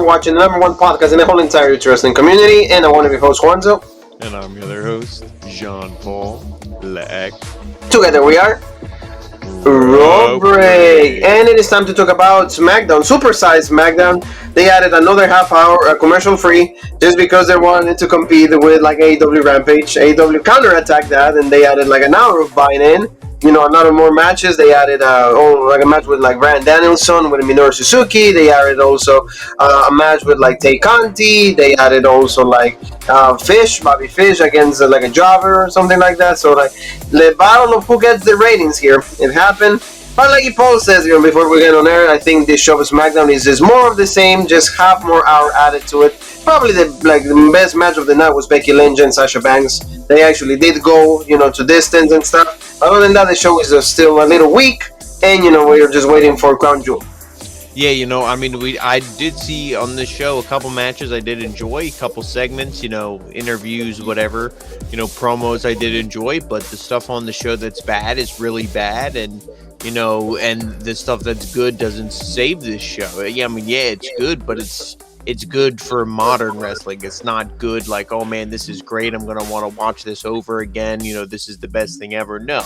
are watching the number one podcast in the whole entire wrestling community, and I'm one of your hosts, Juanzo. And I'm your other host, Jean-Paul Black. Together we are Raw Break, and it is time to talk about Smackdown, Supersized Smackdown. They added another half hour, commercial free, just because they wanted to compete with like AEW Rampage. AEW counterattacked that, and they added like an hour of buying in. You know, a lot of more matches. They added like a match with like Danielson with Minoru Suzuki. They added also a match with like Tay Conti. They added also like Bobby Fish against like a jobber or something like that. So like the battle of who gets the ratings here. It happened. But like Paul says, you know, before we get on air, I think this show of SmackDown is just more of the same, just half more hour added to it. Probably the best match of the night was Becky Lynch and Sasha Banks. They actually did go, you know, to distance and stuff. Other than that, the show is still a little weak, and you know, we're just waiting for Crown Jewel. Yeah, you know, I mean, I did see on this show a couple matches I did enjoy, a couple segments, you know, interviews, whatever, you know, promos I did enjoy, but the stuff on the show that's bad is really bad, and you know, and the stuff that's good doesn't save this show. Yeah, I mean, yeah, it's good, but it's good for modern wrestling. It's not good like, oh man, this is great, I'm gonna want to watch this over again, you know, this is the best thing ever. No,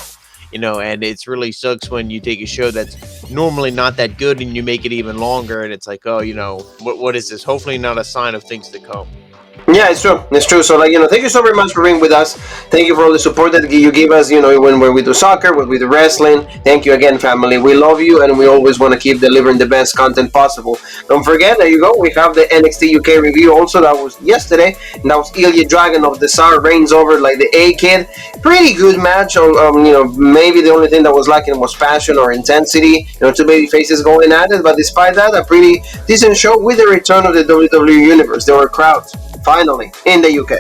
you know, and it's really sucks when you take a show that's normally not that good and you make it even longer, and it's like, oh, you know, what is this? Hopefully not a sign of things to come. Yeah, it's true. It's true. So, like, you know, thank you so very much for being with us. Thank you for all the support that you give us, you know, when we do soccer, when we do wrestling. Thank you again, family. We love you, and we always want to keep delivering the best content possible. Don't forget, there you go. We have the NXT UK review also. That was yesterday. And that was Ilya Dragon of the Tsar reigns over, like, the A-Kid. Pretty good match. You know, maybe the only thing that was lacking was passion or intensity. You know, two baby faces going at it. But despite that, a pretty decent show with the return of the WWE Universe. There were crowds. Finally, in the UK.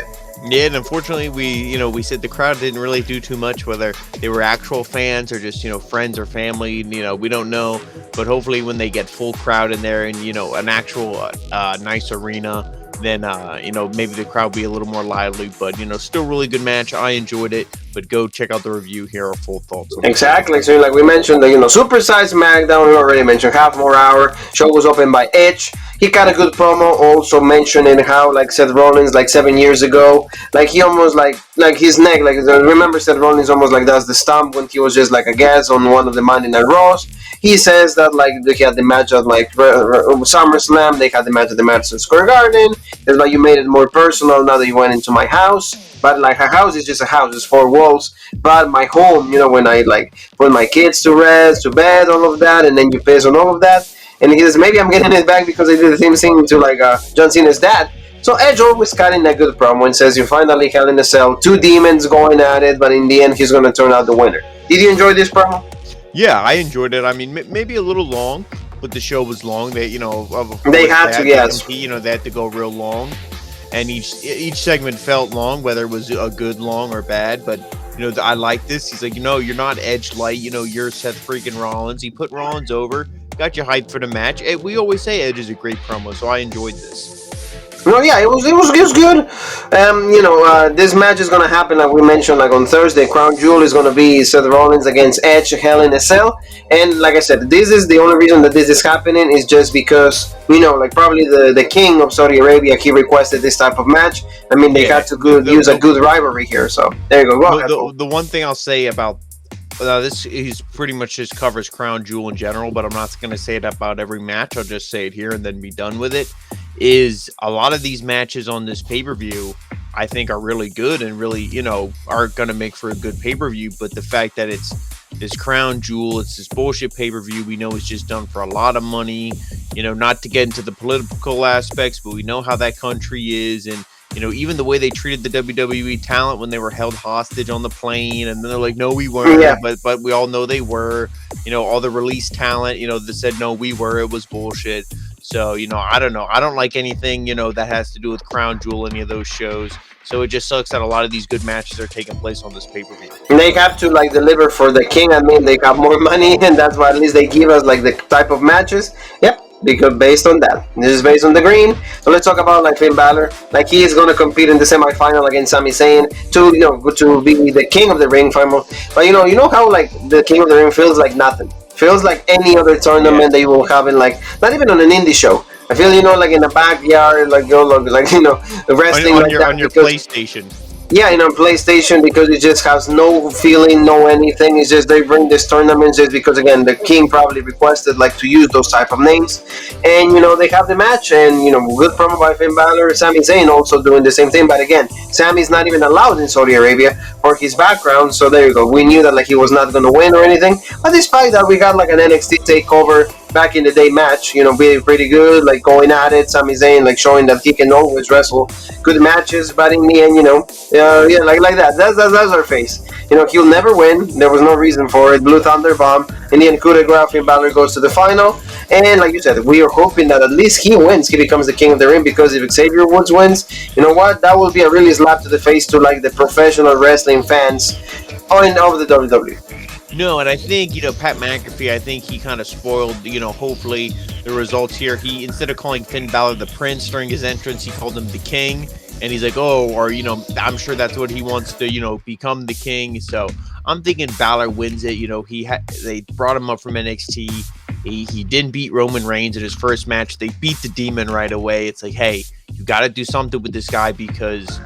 Yeah, and unfortunately, we said the crowd didn't really do too much, whether they were actual fans or just, you know, friends or family, you know, we don't know. But hopefully when they get full crowd in there and, you know, an actual nice arena, then, you know, maybe the crowd will be a little more lively. But, you know, still really good match. I enjoyed it. But go check out the review. Here are full thoughts. Exactly. So, like we mentioned, you know, Supersized Smackdown, we already mentioned half more hour. Show was opened by Edge. He got a good promo, also mentioning how, like, Seth Rollins, like, 7 years ago, like, he almost, like his neck, like, remember Seth Rollins almost, like, does the stomp when he was just, like, a guest on one of the Monday Night Raws. He says that, like, he had the match at, like, SummerSlam, they had the match at the Madison Square Garden. It's like, you made it more personal now that you went into my house. But, like, a house is just a house, it's four walls. But my home, you know, when I, like, put my kids to rest, to bed, all of that, and then you piss on all of that. And he says, maybe I'm getting it back because I did the theme singing to, like, John Cena's dad. So Edge always cut in a good promo and says, you finally Hell in a Cell, two demons going at it, but in the end, he's going to turn out the winner. Did you enjoy this promo? Yeah, I enjoyed it. I mean, maybe a little long, but the show was long. They, you know, they had to, yes. Compete, you know, they had to go real long. And each segment felt long, whether it was a good long or bad. But, you know, I like this. He's like, you know, you're not Edge light. You know, you're Seth freaking Rollins. He put Rollins over. Got you hyped for the match. We always say Edge is a great promo, so I enjoyed this. No, yeah, it was good. You know, this match is gonna happen, like we mentioned, like on Thursday. Crown Jewel is gonna be Seth Rollins against Edge, Hell in a Cell. And like I said, this is the only reason that this is happening is just because, you know, like probably the king of Saudi Arabia, he requested this type of match. I mean, they had to use a good rivalry here. So there you go. The one thing I'll say about this is pretty much just covers Crown Jewel in general, but I'm not going to say it about every match. I'll just say it here and then be done with it. Is a lot of these matches on this pay-per-view, I think, are really good and really, you know, are going to make for a good pay-per-view. But the fact that it's this Crown Jewel, it's this bullshit pay-per-view, we know it's just done for a lot of money. You know, not to get into the political aspects, but we know how that country is, and you know, even the way they treated the WWE talent when they were held hostage on the plane, and then they're like, no, we weren't, yeah. but we all know they were. You know, all the released talent, you know, that said, no, we were, it was bullshit. So, you know, I don't know. I don't like anything, you know, that has to do with Crown Jewel, any of those shows. So it just sucks that a lot of these good matches are taking place on this pay-per-view. They have to, like, deliver for the king. I mean, they got more money, and that's why at least they give us, like, the type of matches. Yep. Because based on that, this is based on the green. So let's talk about like Finn Balor. Like he is going to compete in the semifinal against Sami Zayn to be the king of the ring final. But you know how like the king of the ring feels like nothing. Feels like any other tournament that you will have in like not even on an indie show. I feel, like in the backyard, like wrestling on like your that on your because PlayStation. yeah, PlayStation, because it just has no feeling, no anything. It's just they bring this tournaments just because again the king probably requested like to use those type of names, and they have the match, and good promo by Finn Balor, Sami Zayn also doing the same thing. But again, Sami's not even allowed in Saudi Arabia for his background, so there you go. We knew that like he was not going to win or anything, but despite that, we got like an NXT takeover back in the day match, being pretty good, like going at it. Sami Zayn like showing that he can always wrestle good matches, but in the end, yeah, like that. That's our face. He'll never win. There was no reason for it. Blue Thunder Bomb. In the end, coup de grace, Finn Balor goes to the final. And like you said, we are hoping that at least he wins. He becomes the king of the ring, because if Xavier Woods wins, you know what? That will be a really slap to the face to like the professional wrestling fans of the WWE. No, and I think, Pat McAfee, I think he kind of spoiled, hopefully the results here. He, instead of calling Finn Balor the Prince during his entrance, he called him the King. And he's like, oh, or, I'm sure that's what he wants to, become the king. So I'm thinking Balor wins it. They brought him up from NXT. He didn't beat Roman Reigns in his first match. They beat the Demon right away. It's like, hey, you got to do something with this guy, because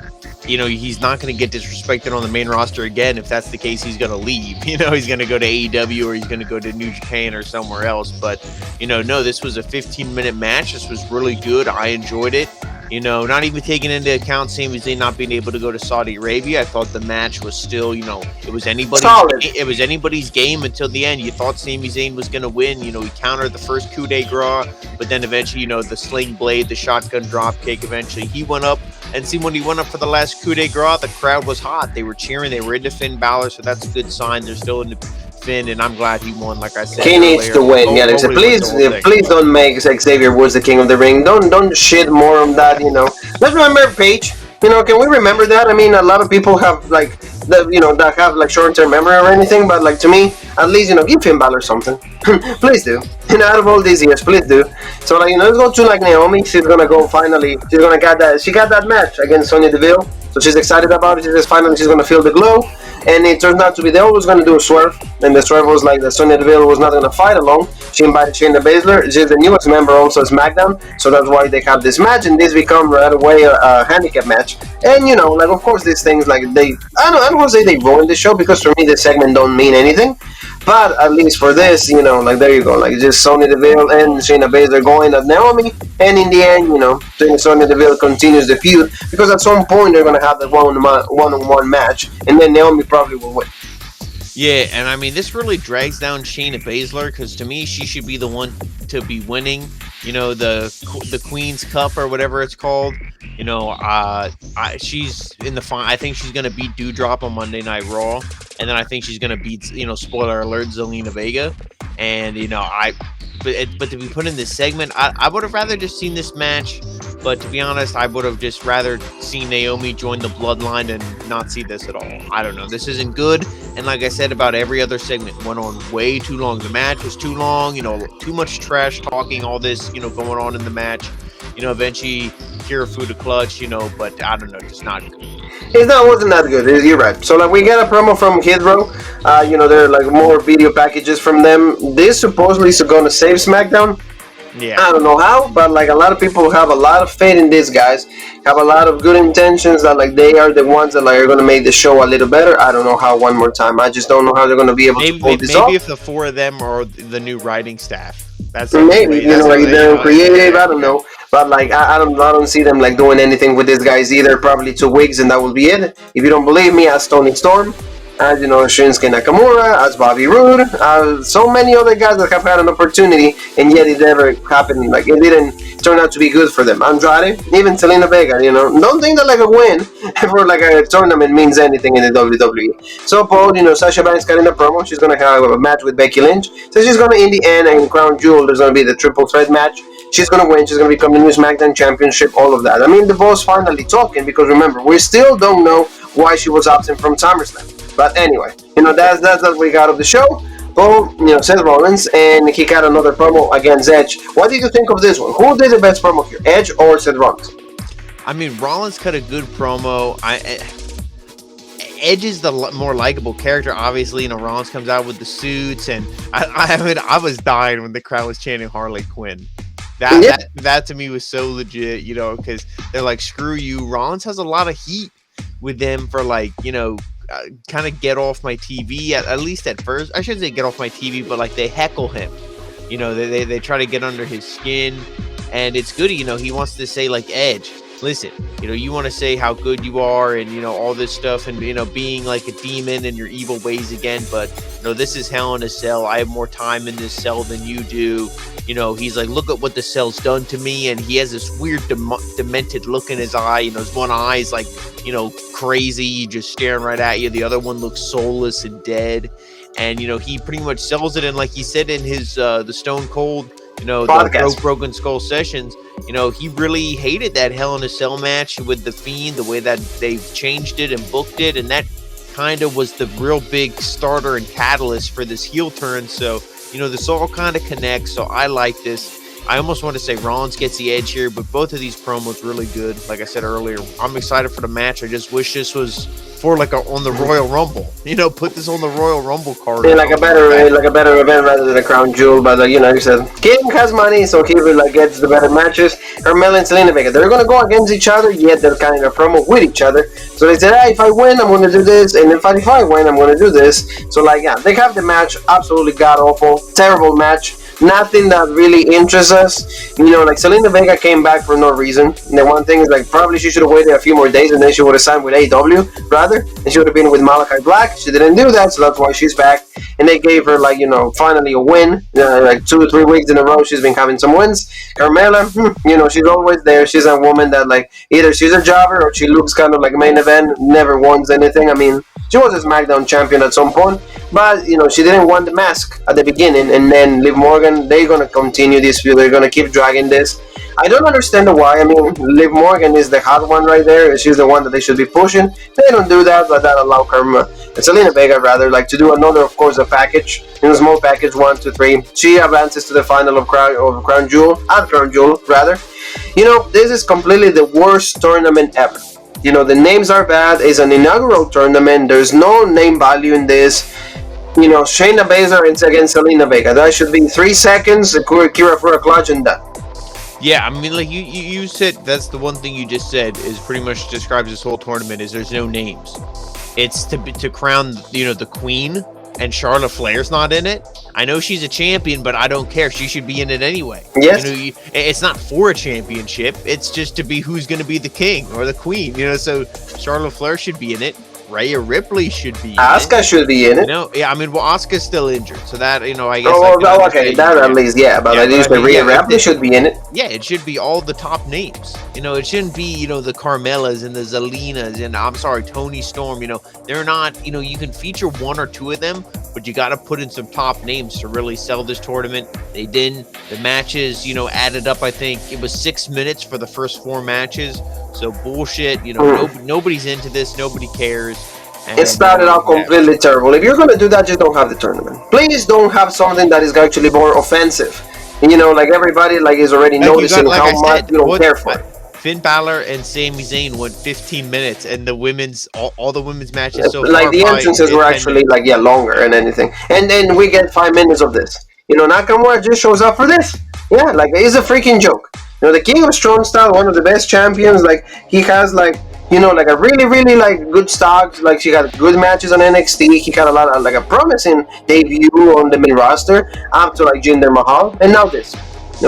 he's not going to get disrespected on the main roster again. If that's the case, he's going to leave. He's going to go to AEW, or he's going to go to New Japan or somewhere else. But, no, this was a 15-minute match. This was really good. I enjoyed it. Not even taking into account Sami Zayn not being able to go to Saudi Arabia. I thought the match was still, it was anybody's game until the end. You thought Sami Zayn was going to win. He countered the first coup de grace, but then eventually, the sling blade, the shotgun drop kick, eventually he went up. And see, when he went up for the last coup de grace, the crowd was hot. They were cheering. They were into Finn Balor, so that's a good sign. They're still into Finn, and I'm glad he won. Like I said, he needs to win. Yeah, please don't make Xavier Woods the king of the ring. Don't shit more on that. Let's remember Page. Can we remember that? I mean, a lot of people have like that have like short-term memory or anything, but like to me, at least give Finn Balor something. Please do. Out of all these years, please do. So like let's go to like Naomi. She's gonna go finally. She's gonna get that. She got that match against Sonya Deville, so she's excited about it. She says finally she's gonna feel the glow. And it turns out to be they always going to do a swerve, and the swerve was like that Sonya Deville was not going to fight alone. She invited Shayna Baszler. She's the newest member also of Smackdown, so that's why they have this match, and this become right away a handicap match. And like of course these things like I don't want to say they ruined the show, because for me this segment don't mean anything. But at least for this, like there you go, like just Sonya Deville and Shayna Baszler going at Naomi, and in the end, Sonya Deville continues the feud, because at some point they're gonna have that one-on-one match, and then Naomi probably will win. Yeah, and I mean this really drags down Shayna Baszler, because to me she should be the one to be winning. The Queen's Cup or whatever it's called. She's in the final. I think she's gonna beat Doudrop on Monday Night Raw, and then I think she's gonna beat spoiler alert, Zelina Vega. And but to be put in this segment, I would have rather just seen this match. But to be honest, I would have just rather seen Naomi join the Bloodline and not see this at all. I don't know. This isn't good. And like I said about every other segment, went on way too long. The match was too long. Too much trash talking. All this, going on in the match. Eventually Kirifuda clutch. But I don't know, just not good. Wasn't that good. You're right. So like we got a promo from Kid Row. There are like more video packages from them. This supposedly is going to save SmackDown. Yeah. I don't know how, but like a lot of people have a lot of faith in these guys, have a lot of good intentions that like they are the ones that like are going to make the show a little better. I don't know how. One more time, I just don't know how they're going to be able to pull this off. Maybe if the four of them are the new writing staff. That's maybe like they're creative. I don't know, but like I don't see them like doing anything with these guys either. Probably 2 weeks and that will be it. If you don't believe me, ask Tony Storm. As Shinsuke Nakamura, as Bobby Roode, so many other guys that have had an opportunity, and yet it never happened. Like it didn't turn out to be good for them. Andrade, even Selena Vega, don't think that like a win for like a tournament means anything in the WWE. So Paul, Sasha Banks got in a promo. She's gonna have a match with Becky Lynch. So she's gonna in the end and Crown Jewel. There's gonna be the triple threat match. She's gonna win. She's gonna become the new SmackDown Championship. All of that. I mean, the boss finally talking, because remember, we still don't know why she was absent from SummerSlam. But anyway, that's what we got of the show. Well, Seth Rollins, and he got another promo against Edge. What did you think of this one? Who did the best promo here, Edge or Seth Rollins? I mean, Rollins cut a good promo. Edge is the more likable character. Obviously, Rollins comes out with the suits, and I was dying when the crowd was chanting Harley Quinn. That to me was so legit, because they're like, screw you. Rollins has a lot of heat with them for like, kind of get off my TV at least at first. I shouldn't say get off my TV, but like they heckle him. They try to get under his skin, and it's good. He wants to say like, Edge, listen, you want to say how good you are and all this stuff, and being like a demon in your evil ways again, but this is Hell in a Cell. I have more time in this cell than you do. He's like, look at what the cell's done to me, and he has this weird demented look in his eye. His one eye is like crazy, just staring right at you. The other one looks soulless and dead. And he pretty much sells it, and like he said in his the Stone Cold the Broken Skull sessions, he really hated that Hell in a Cell match with The Fiend, the way that they've changed it and booked it, and that kind of was the real big starter and catalyst for this heel turn. So this all kind of connects. So I like this. I almost want to say Rollins gets the edge here, but both of these promos really good. Like I said earlier, I'm excited for the match. I just wish this was for like on the Royal Rumble. Put this on the Royal Rumble card. Yeah, like a better event rather than a crown jewel. But like you said, King has money, so he will gets the better matches. Carmella and Selena Vega, they're gonna go against each other. Yet they're kind of promo with each other. So they said, if I win, I'm gonna do this, and if I win, I'm gonna do this. So like they have the match. Absolutely god awful, terrible match. Nothing that really interests us. Like Selena Vega came back for no reason. And the one thing is like probably she should have waited a few more days and then she would have signed with AEW rather. And she would have been with Malachi Black. She didn't do that, so that's why she's back. And they gave her finally a win. Like 2 or 3 weeks in a row she's been having some wins. Carmella, she's always there. She's a woman that like either she's a jobber or she looks kind of like main event, never wins anything. I mean, she was a SmackDown champion at some point, but she didn't want the mask at the beginning. And then Liv Morgan, they're gonna continue this feud. They're gonna keep dragging this. I don't understand why. I mean, Liv Morgan is the hot one right there. She's the one that they should be pushing. They don't do that, but that allow Selena Vega rather like to do another, of course, a package, a small package, 1, 2, 3. She advances to the final of Crown Jewel, rather. This is completely the worst tournament ever. The names are bad. It's an inaugural tournament. There's no name value in this. Shayna Baszler against Selena Vega. That should be 3 seconds. Kira for a clutch and done. Yeah, I mean, like you said, that's the one thing you just said is pretty much describes this whole tournament is there's no names. It's to crown, the queen, and Charlotte Flair's not in it. I know she's a champion, but I don't care. She should be in it anyway. Yes. It's not for a championship. It's just to be who's going to be the king or the queen. So Charlotte Flair should be in it. Rhea Ripley should be in Asuka should be in it. I mean, well, Asuka's still injured, so that, I guess. Oh, okay, that at least, yeah. But at least Rhea Ripley should be in it. Yeah, it should be all the top names. It shouldn't be, the Carmellas and the Zelenas and, I'm sorry, Tony Storm. They're not, you can feature 1 or 2 of them, but you got to put in some top names to really sell this tournament. They didn't. The matches, added up, I think it was 6 minutes for the first 4 matches. So bullshit, nobody's into this, nobody cares. And it started out completely terrible. If you're going to do that, just don't have the tournament. Please don't have something that is actually more offensive. Like everybody is already noticing how much you don't care for it. Finn Balor and Sami Zayn went 15 minutes, and the women's all the women's matches so far. Like the entrances were actually longer and anything. And then we get 5 minutes of this. Nakamura just shows up for this. Yeah, it's a freaking joke. The King of Strong Style, one of the best champions. He has a really, really good stock. She had good matches on NXT. He had a lot of a promising debut on the main roster up to Jinder Mahal, and now this.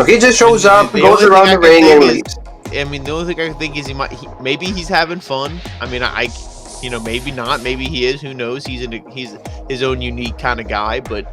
He just shows up, goes around the ring, and leaves. I mean, the only thing I can think is maybe he's having fun. I mean, maybe not. Maybe he is. Who knows? He's his own unique kind of guy, but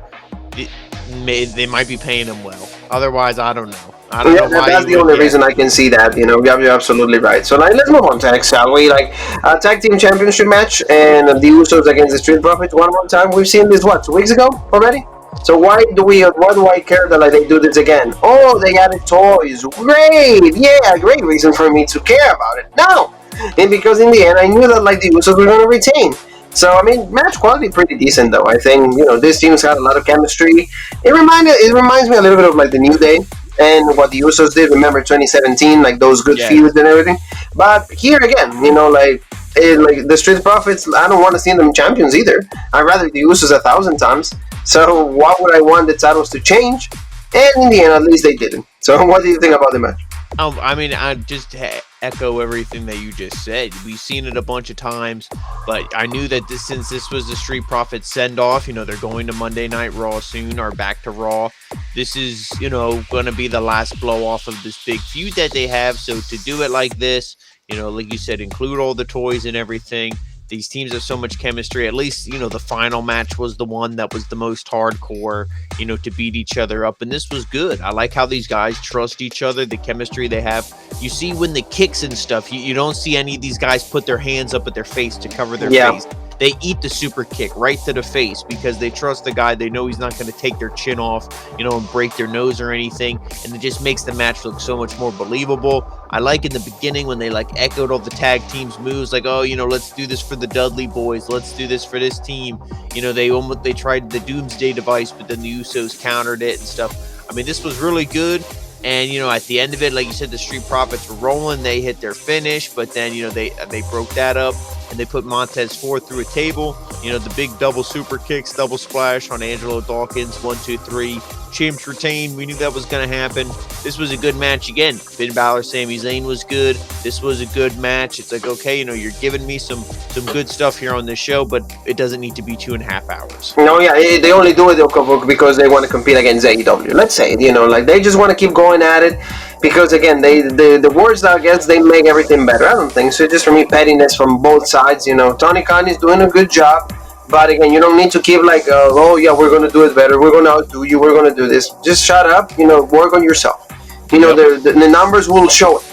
they might be paying him well. Otherwise, I don't know. That's the only reason I can see that. You're absolutely right. So let's move on to shall we? A tag team championship match and the Usos against the Street Profits one more time. We've seen this 2 weeks ago already. So why do I care that they do this again? Oh, they added toys. Great, yeah, great reason for me to care about it. No, and because in the end I knew that the Usos were going to retain. So I mean, match quality pretty decent though. I think this team's got a lot of chemistry. It reminds me a little bit of the New Day and what the Usos did. Remember 2017, those good feuds and everything. But here again, the Street Profits, I don't want to see them champions either. I'd rather the Usos 1,000 times. So why would I want the titles to change? And in the end, at least they didn't. So what do you think about the match? I mean, I just echo everything that you just said. We've seen it a bunch of times, but I knew that since this was the Street Profits send off, they're going to Monday Night Raw soon or back to Raw. This is, going to be the last blow off of this big feud that they have. So to do it like this, like you said, include all the toys and everything. These teams have so much chemistry. At least, the final match was the one that was the most hardcore, to beat each other up. And this was good. I like how these guys trust each other, the chemistry they have. You see when the kicks and stuff, you don't see any of these guys put their hands up at their face to cover their face. They eat the super kick right to the face because they trust the guy. They know he's not going to take their chin off, and break their nose or anything. And it just makes the match look so much more believable. I like in the beginning when they echoed all the tag teams moves, let's do this for the Dudley boys. Let's do this for this team. They tried the Doomsday device, but then the Usos countered it and stuff. I mean, this was really good. And, at the end of it, like you said, the Street Profits were rolling. They hit their finish, but then, they broke that up and they put Montez Ford through a table. The big double super kicks, double splash on Angelo Dawkins, 1, 2, 3. Champs retained. We knew that was going to happen. This was a good match again. Finn Balor, Sami Zayn was good. This was a good match. It's like, okay, you're giving me some good stuff here on this show, but it doesn't need to be 2.5 hours. No, yeah, they only do it because they want to compete against AEW. Let's say, they just want to keep going at it because, again, the words that gets, they make everything better. I don't think so. Just for me, pettiness from both sides. Tony Khan is doing a good job. But again, you don't need to keep oh yeah, we're going to do it better. We're going to outdo you. We're going to do this. Just shut up. Work on yourself. The numbers will show it.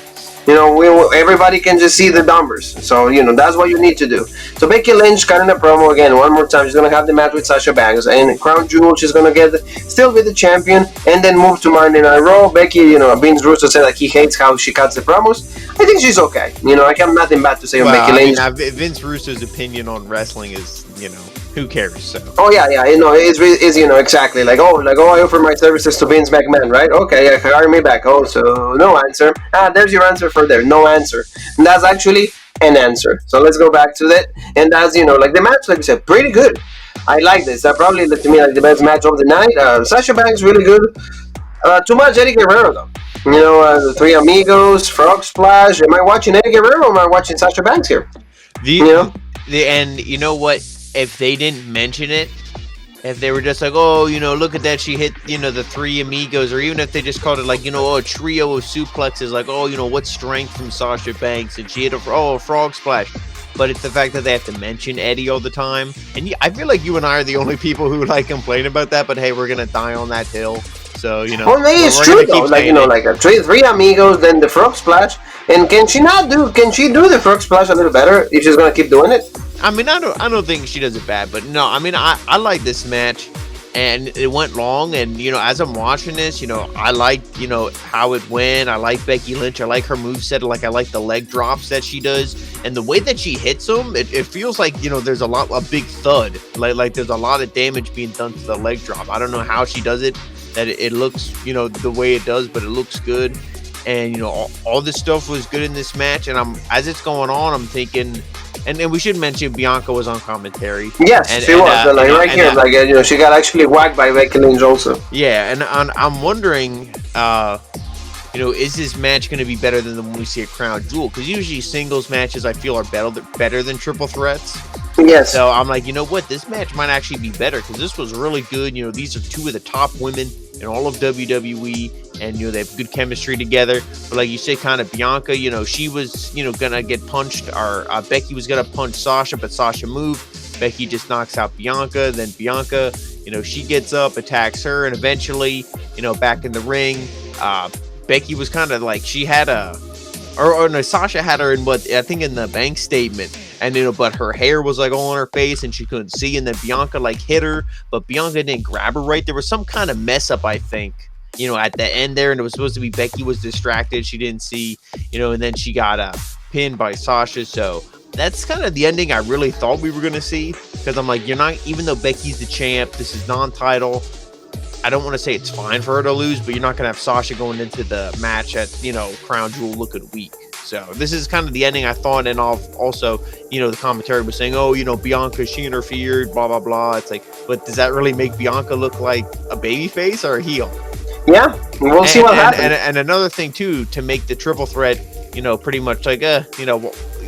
Everybody can just see the numbers. So, that's what you need to do. So Becky Lynch cutting a promo again one more time. She's going to have the match with Sasha Banks. And Crown Jewel, she's going to still be the champion and then move to Monday Night Raw. Becky, Vince Russo said that he hates how she cuts the promos. I think she's okay. I have nothing bad to say on Becky Lynch. Vince Russo's opinion on wrestling is, who cares? So. Oh yeah, it's exactly I offer my services to Vince McMahon, right? Okay, hire me back. Oh, so no answer. There's your answer for there. No answer. And that's actually an answer. So let's go back to that. And that's the match, like we said, pretty good. I like this. That probably to me the best match of the night. Sasha Banks really good. Too much Eddie Guerrero though. The Three Amigos, Frog Splash. Am I watching Eddie Guerrero or am I watching Sasha Banks here? And you know what? If they didn't mention it, if they were just look at that, she hit, the Three Amigos, or even if they just called it a trio of suplexes, what strength from Sasha Banks, and she hit a frog splash. But it's the fact that they have to mention Eddie all the time. And I feel like you and I are the only people who complain about that, but hey, we're going to die on that hill. So, Well, maybe it's true though. Three Amigos, then the frog splash. And can she do the frog splash a little better if she's going to keep doing it? I mean, I don't think she does it bad, but no, I mean, I like this match, and it went long, and, as I'm watching this, I like, how it went. I like Becky Lynch. I like her moveset. I like the leg drops that she does, and the way that she hits them, it feels like, there's a big thud, like there's a lot of damage being done to the leg drop. I don't know how she does it, that it looks, the way it does, but it looks good. And, all this stuff was good in this match, and as it's going on, I'm thinking... And we should mention Bianca was on commentary. Yes, she was. She got actually whacked by Becky Lynch also. Yeah, and I'm wondering, is this match going to be better than the one we see at Crown Jewel? Because usually singles matches I feel are better than triple threats. Yes. So I'm like, this match might actually be better because this was really good. These are two of the top women in all of WWE, and they have good chemistry together. But like you said, kind of Bianca, she was gonna get punched, or Becky was gonna punch Sasha, but Sasha moved. Becky just knocks out Bianca. Then Bianca, she gets up, attacks her, and eventually, back in the ring, Becky was kind of she had Sasha had her in in the bank statement, and but her hair was all on her face and she couldn't see, and then Bianca hit her, but Bianca didn't grab her right. There was some kind of mess up, I think, at the end there, and it was supposed to be Becky was distracted, she didn't see, and then she got pinned by Sasha. So that's kind of the ending I really thought we were gonna see, because I'm like, you're not, even though Becky's the champ, this is non-title. I don't want to say it's fine for her to lose, but you're not going to have Sasha going into the match at, Crown Jewel looking weak. So this is kind of the ending I thought. And also, the commentary was saying, Bianca, she interfered, blah, blah, blah. It's but does that really make Bianca look like a babyface or a heel? Yeah, we'll see what happens. And another thing too, to make the triple threat, pretty much like,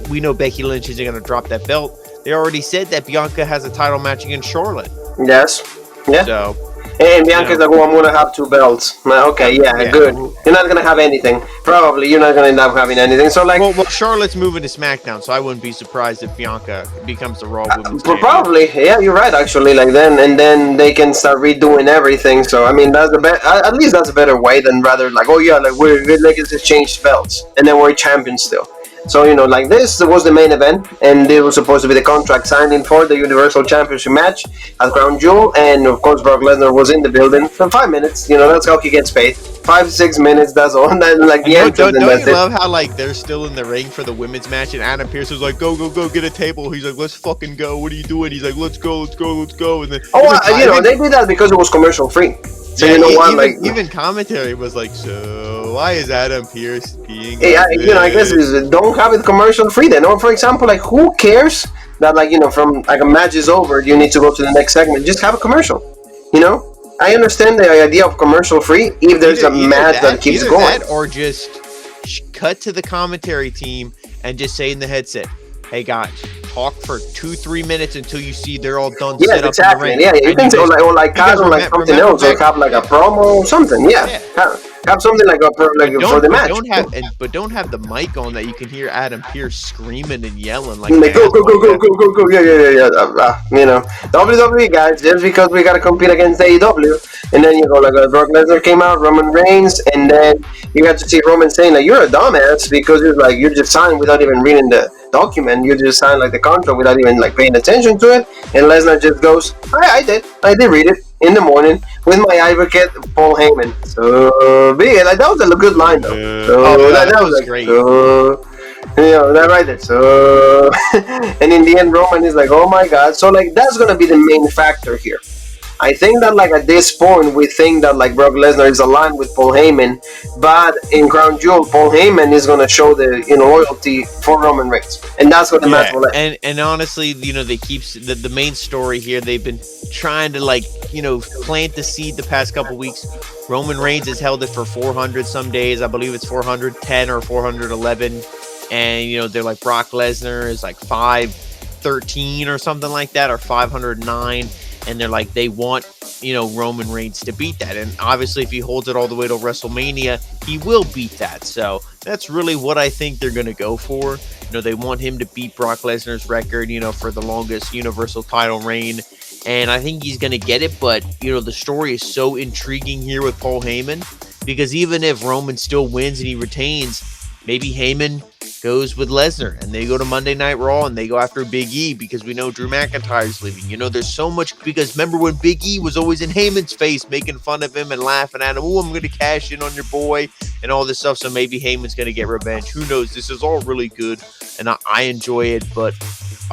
we know Becky Lynch isn't going to drop that belt. They already said that Bianca has a title match against Charlotte. Yes. Yeah. So. And Bianca's like, I'm going to have 2 belts. Okay, yeah, good. You're not going to have anything. Probably you're not going to end up having anything. So, like... Well, Charlotte's moving to SmackDown, so I wouldn't be surprised if Bianca becomes the Raw Women's Champion. Probably. Yeah, you're right, actually. Like, then they can start redoing everything. So, I mean, that's at least that's a better way than rather, like, we're like, just change belts. And then we're champions still. So, like this was the main event, and it was supposed to be the contract signing for the Universal Championship match at Crown Jewel, and of course Brock Lesnar was in the building for 5 minutes. That's how he gets paid. 5 to 6 minutes, that's all. And then, like, the entrance, don't you love how, like, they're still in the ring for the women's match, and Adam Pearce was like, go, get a table. He's like, let's fucking go. What are you doing? He's like, let's go. And then, they did that because it was commercial free. So even commentary was like, so why is Adam Pearce being? I guess don't have it commercial free then. Or for example, like, who cares that, like, from like a match is over, you need to go to the next segment? Just have a commercial. I understand the idea of commercial free if there's a match that keeps going, or just cut to the commentary team and just say in the headset, "Hey guys, talk for 2-3 minutes until you see they're all done." Yeah, exactly. Yeah, you can say, or something else, or have like a promo or something. Yeah. Have something like for the match. Don't have the mic on that you can hear Adam Pearce screaming and yelling like go. Yeah. WWE guys, just because we gotta compete against AEW, and then you go like Brock Lesnar came out, Roman Reigns, and then you got to see Roman saying like, "You're a dumbass because you just signed without even reading the document. You just signed like the contract without even like paying attention to it." And Lesnar just goes, I did read it in the morning with my advocate Paul Heyman. So like, that was a good line though. That was like, great. That right there. So and in the end, Roman is like, oh my god. So like that's gonna be the main factor here. I think that like at this point we think that like Brock Lesnar is aligned with Paul Heyman, but in Crown Jewel, Paul Heyman is gonna show the loyalty for Roman Reigns, and that's what the match will end. And honestly, they keep the main story here. They've been trying to plant the seed the past couple weeks. Roman Reigns has held it for 400 some days. I believe it's 410 or 411, and they're like Brock Lesnar is like 513 or something like that, or 509. And they're like, they want, Roman Reigns to beat that. And obviously, if he holds it all the way to WrestleMania, he will beat that. So that's really what I think they're going to go for. They want him to beat Brock Lesnar's record, for the longest Universal title reign. And I think he's going to get it. But, the story is so intriguing here with Paul Heyman, because even if Roman still wins and he retains, maybe Heyman goes with Lesnar and they go to Monday Night Raw and they go after Big E, because we know Drew McIntyre's leaving. There's so much, because remember when Big E was always in Heyman's face making fun of him and laughing at him, "Oh, I'm going to cash in on your boy," and all this stuff. So maybe Heyman's going to get revenge. Who knows? This is all really good and I enjoy it. But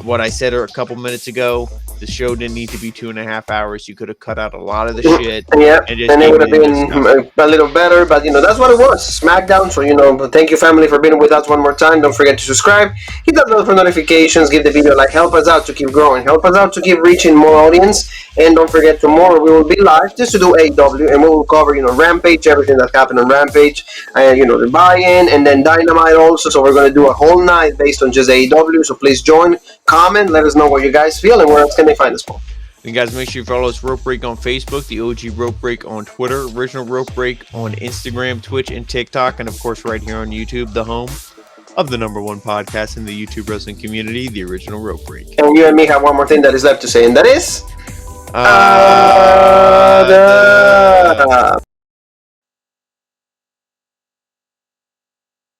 what I said a couple minutes ago, the show didn't need to be 2.5 hours. You could have cut out a lot of the shit. Yeah, and it would have been a little better, but that's what it was. SmackDown. So thank you, family, for being with us one more time. Don't forget to subscribe, hit that bell for notifications, give the video a like, help us out to keep growing, help us out to keep reaching more audience. And don't forget, tomorrow we will be live just to do AEW, and we will cover Rampage, everything that happened on Rampage, the buy-in, and then Dynamite also. So we're going to do a whole night based on just AEW. So please join, comment, let us know what you guys feel, and where else can they find us, Paul? And guys, make sure you follow us, Rope Break on Facebook, the OG Rope Break on Twitter, Original Rope Break on Instagram, Twitch, and TikTok, and of course right here on YouTube, the home of the #1 podcast in the YouTube wrestling community, the Original Rope Break. And you and me have one more thing that is left to say, and that is...